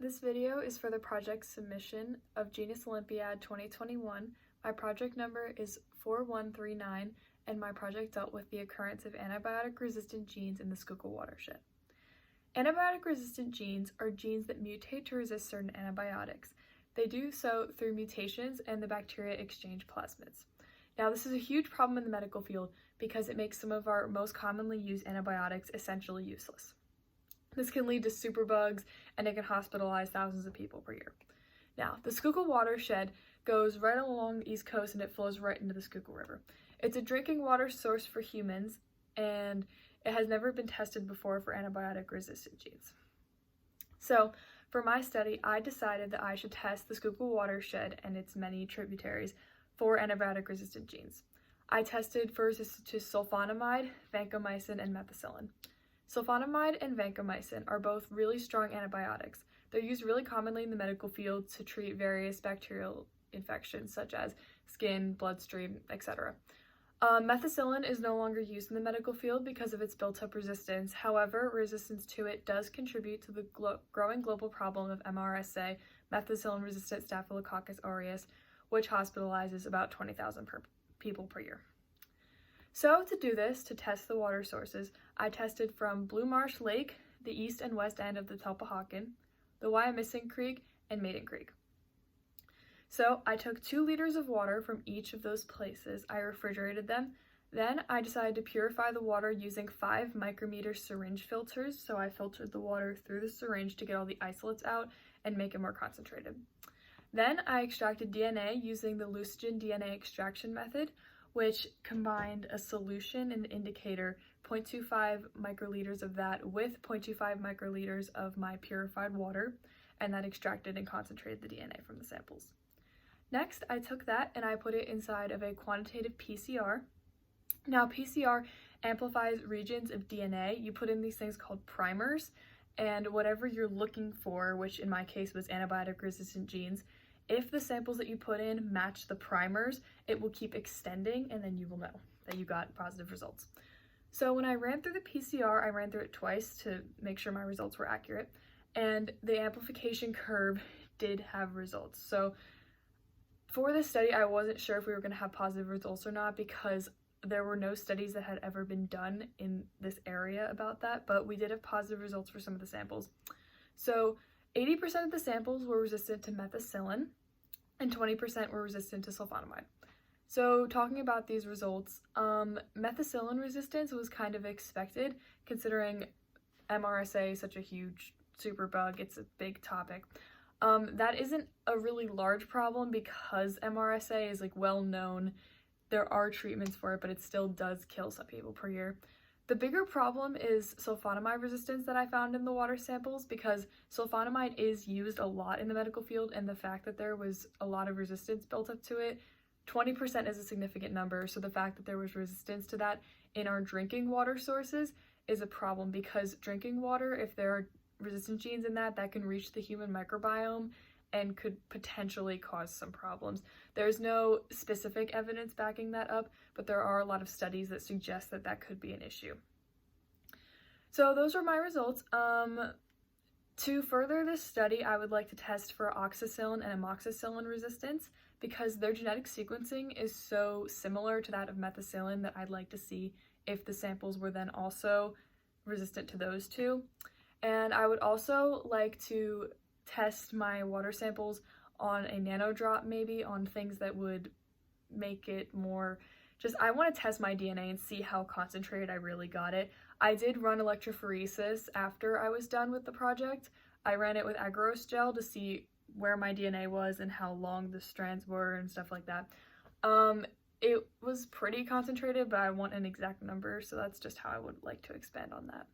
This video is for the project submission of Genus Olympiad 2021. My project number is 4139, and my project dealt with the occurrence of antibiotic-resistant genes in the Schuylkill watershed. Antibiotic-resistant genes are genes that mutate to resist certain antibiotics. They do so through mutations and the bacteria exchange plasmids. Now, this is a huge problem in the medical field because it makes some of our most commonly used antibiotics essentially useless. This can lead to superbugs, and it can hospitalize thousands of people per year. Now, the Schuylkill watershed goes right along the East Coast and it flows right into the Schuylkill River. It's a drinking water source for humans, and it has never been tested before for antibiotic-resistant genes. So, for my study, I decided that I should test the Schuylkill watershed and its many tributaries for antibiotic-resistant genes. I tested for resistance to sulfonamide, vancomycin, and methicillin. Sulfonamide and vancomycin are both really strong antibiotics. They're used really commonly in the medical field to treat various bacterial infections such as skin, bloodstream, etc. Methicillin is no longer used in the medical field because of its built-up resistance. However, resistance to it does contribute to the growing global problem of MRSA, methicillin-resistant Staphylococcus aureus, which hospitalizes about 20,000 people per year. So to do this, to test the water sources, I tested from Blue Marsh Lake, the east and west end of the Tulpehocken, the Wyomissing Creek, and Maiden Creek. So I took 2 liters of water from each of those places. I refrigerated them. Then I decided to purify the water using 5 micrometer syringe filters. So I filtered the water through the syringe to get all the isolates out and make it more concentrated. Then I extracted DNA using the Lucigen DNA extraction method, which combined a solution and indicator, 0.25 microliters of that with 0.25 microliters of my purified water, and that extracted and concentrated the DNA from the samples. Next, I took that and I put it inside of a quantitative PCR. Now, PCR amplifies regions of DNA. You put in these things called primers, and whatever you're looking for, which in my case was antibiotic-resistant genes, if the samples that you put in match the primers, it will keep extending, and then you will know that you got positive results. So when I ran through the PCR, I ran through it twice to make sure my results were accurate, and the amplification curve did have results. So for this study, I wasn't sure if we were going to have positive results or not because there were no studies that had ever been done in this area about that, but we did have positive results for some of the samples. So 80% of the samples were resistant to methicillin, and 20% were resistant to sulfonamide. So talking about these results, methicillin resistance was kind of expected considering MRSA is such a huge superbug. It's a big topic. That isn't a really large problem because MRSA is well known. There are treatments for it, but it still does kill some people per year. The bigger problem is sulfonamide resistance that I found in the water samples because sulfonamide is used a lot in the medical field, and the fact that there was a lot of resistance built up to it, 20% is a significant number, so the fact that there was resistance to that in our drinking water sources is a problem because drinking water, if there are resistant genes in that can reach the human microbiome and could potentially cause some problems. There's no specific evidence backing that up, but there are a lot of studies that suggest that that could be an issue. So those were my results. To further this study, I would like to test for oxacillin and amoxicillin resistance because their genetic sequencing is so similar to that of methicillin that I'd like to see if the samples were then also resistant to those two. And I would also like to test my water samples on a nanodrop, maybe on things that would make it more I want to test my DNA and see how concentrated I really got it. I did run electrophoresis after I was done with the project. I ran it with agarose gel to see where my DNA was and how long the strands were and stuff like that. It was pretty concentrated, but I want an exact number, so that's just how I would like to expand on that.